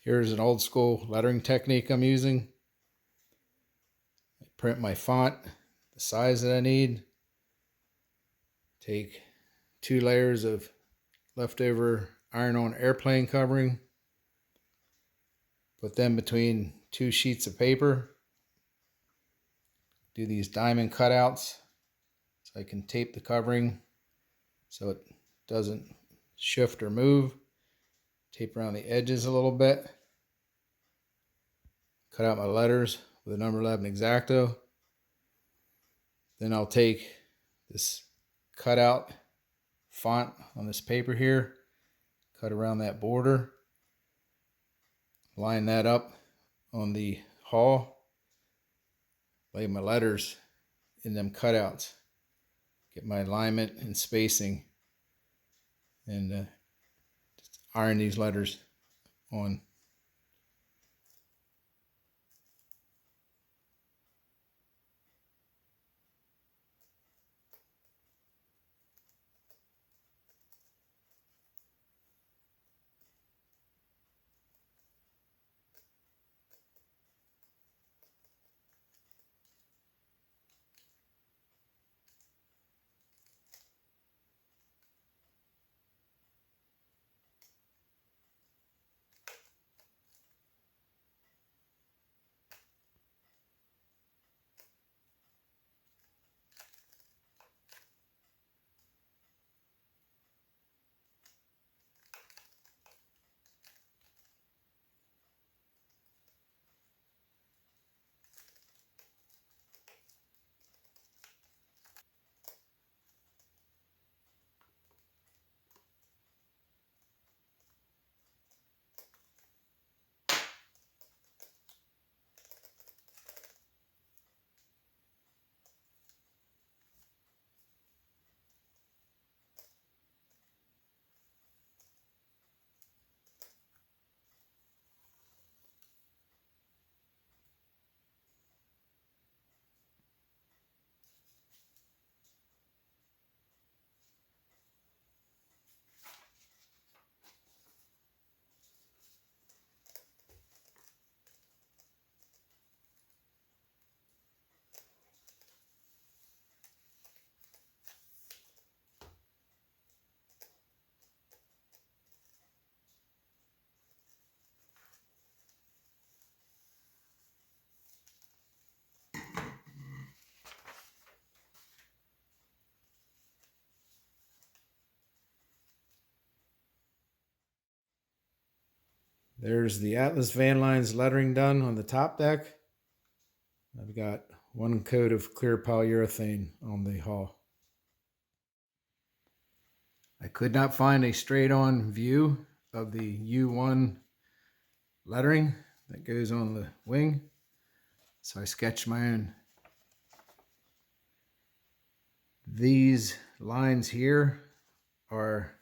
Here's an old school lettering technique I'm using. I print my font, the size that I need. Take 2 layers of leftover iron-on airplane covering. Put them between 2 sheets of paper. Do these diamond cutouts so I can tape the covering so it doesn't shift or move. Tape around the edges a little bit. Cut out my letters with a number 11 X-Acto. Then I'll take this cutout font on this paper here, cut around that border, line that up on the hull, lay my letters in them cutouts, get my alignment and spacing, and just iron these letters on. There's the Atlas Van Lines lettering done on the top deck. I've got 1 coat of clear polyurethane on the hull. I could not find a straight-on view of the U1 lettering that goes on the wing, so I sketched my own. These lines here are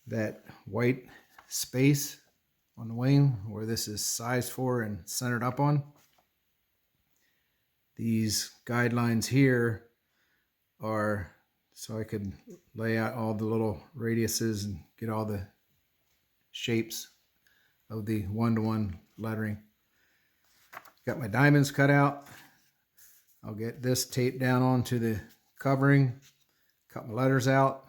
that white space on the wing where this is sized for and centered up on. These guidelines here are so I could lay out all the little radiuses and get all the shapes of the one-to-one lettering. Got my diamonds cut out. I'll get this taped down onto the covering, cut my letters out,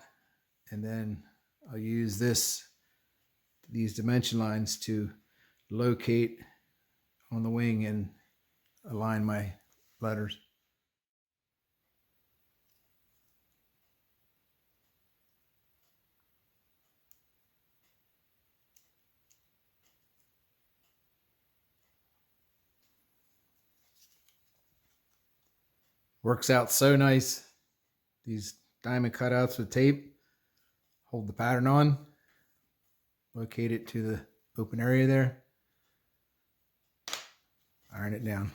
and then I'll use these dimension lines to locate on the wing and align my letters. Works out so nice. These diamond cutouts with tape. Hold the pattern on. Locate it to the open area there. Iron it down.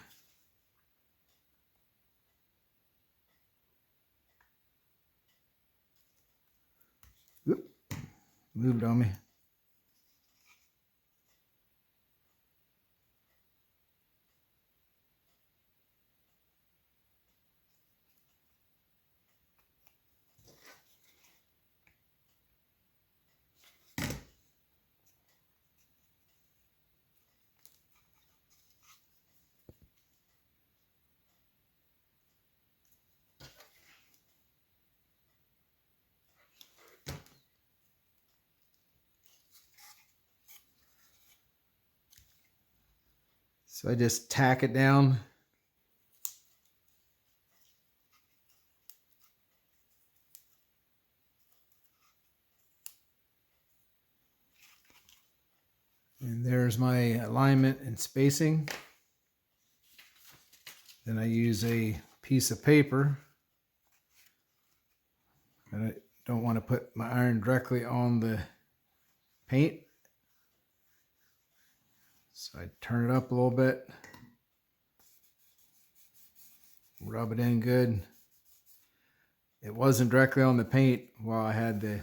Oop, moved on me. So I just tack it down. And there's my alignment and spacing. Then I use a piece of paper. And I don't want to put my iron directly on the paint. So I turn it up a little bit. Rub it in good. It wasn't directly on the paint while I had the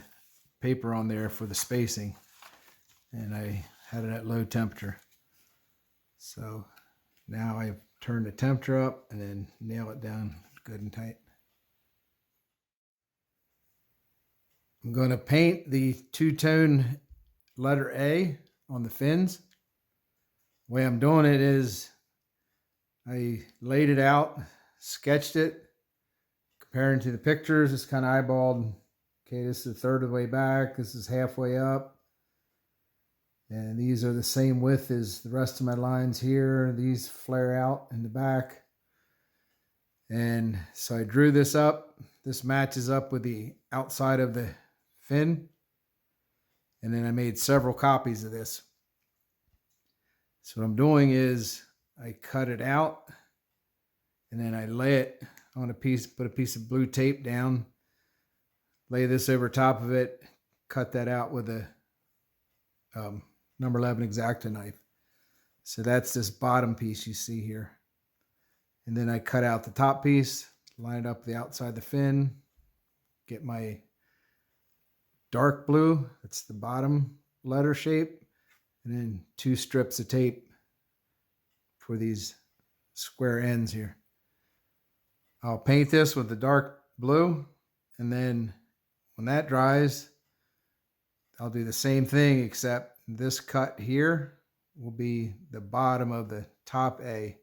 paper on there for the spacing. And I had it at low temperature. So now I turn the temperature up and then nail it down good and tight. I'm going to paint the two-tone letter A on the fins. The way I'm doing it is I laid it out, sketched it, comparing to the pictures. It's kind of eyeballed. Okay, this is a third of the way back. This is halfway up. And these are the same width as the rest of my lines here. These flare out in the back. And so I drew this up. This matches up with the outside of the fin. And then I made several copies of this. So what I'm doing is I cut it out and then I lay it on a piece, put a piece of blue tape down, lay this over top of it, cut that out with a number 11 X-Acto knife. So that's this bottom piece you see here. And then I cut out the top piece, line it up the outside the fin, get my dark blue, that's the bottom letter shape, and then 2 strips of tape for these square ends here. I'll paint this with the dark blue, and then when that dries, I'll do the same thing, except this cut here will be the bottom of the top A.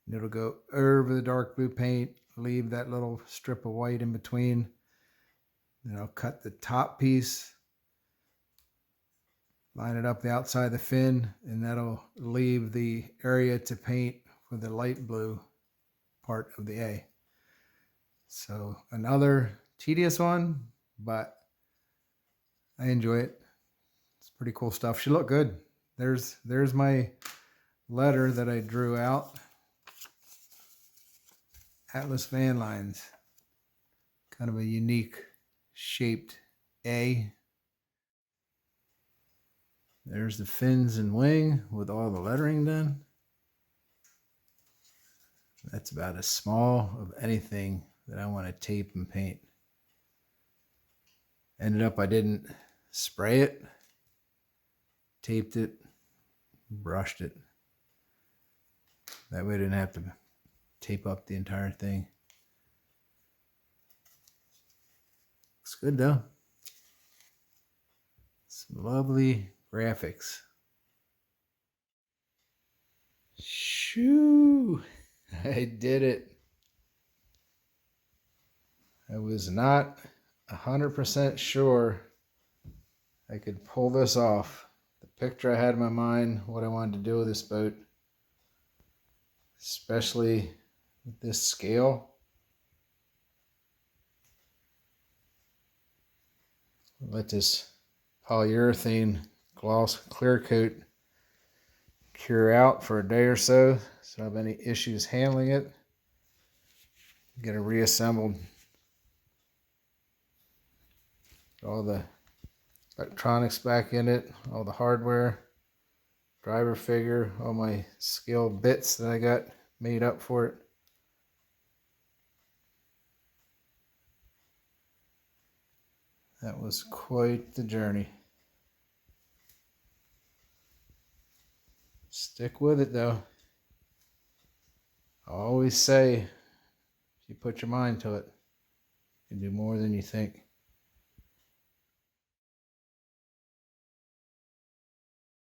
And it'll go over the dark blue paint, leave that little strip of white in between. Then I'll cut the top piece, line it up the outside of the fin, and that'll leave the area to paint for the light blue part of the A. So another tedious one, but I enjoy it. It's pretty cool stuff. She looked good. There's my letter that I drew out. Atlas Van Lines. Kind of a unique shaped A. There's the fins and wing with all the lettering done. That's about as small of anything that I want to tape and paint. Ended up I didn't spray it, taped it, brushed it. That way I didn't have to tape up the entire thing. Looks good though. Some lovely graphics. Shoo! I did it. I was not 100% sure I could pull this off. The picture I had in my mind, what I wanted to do with this boat, especially with this scale. Let this polyurethane gloss clear coat cure out for a day or so I don't have any issues handling it. Get it reassembled. All the electronics back in it, all the hardware, driver figure, all my scale bits that I got made up for it. That was quite the journey. Stick with it though. I always say, if you put your mind to it, you can do more than you think.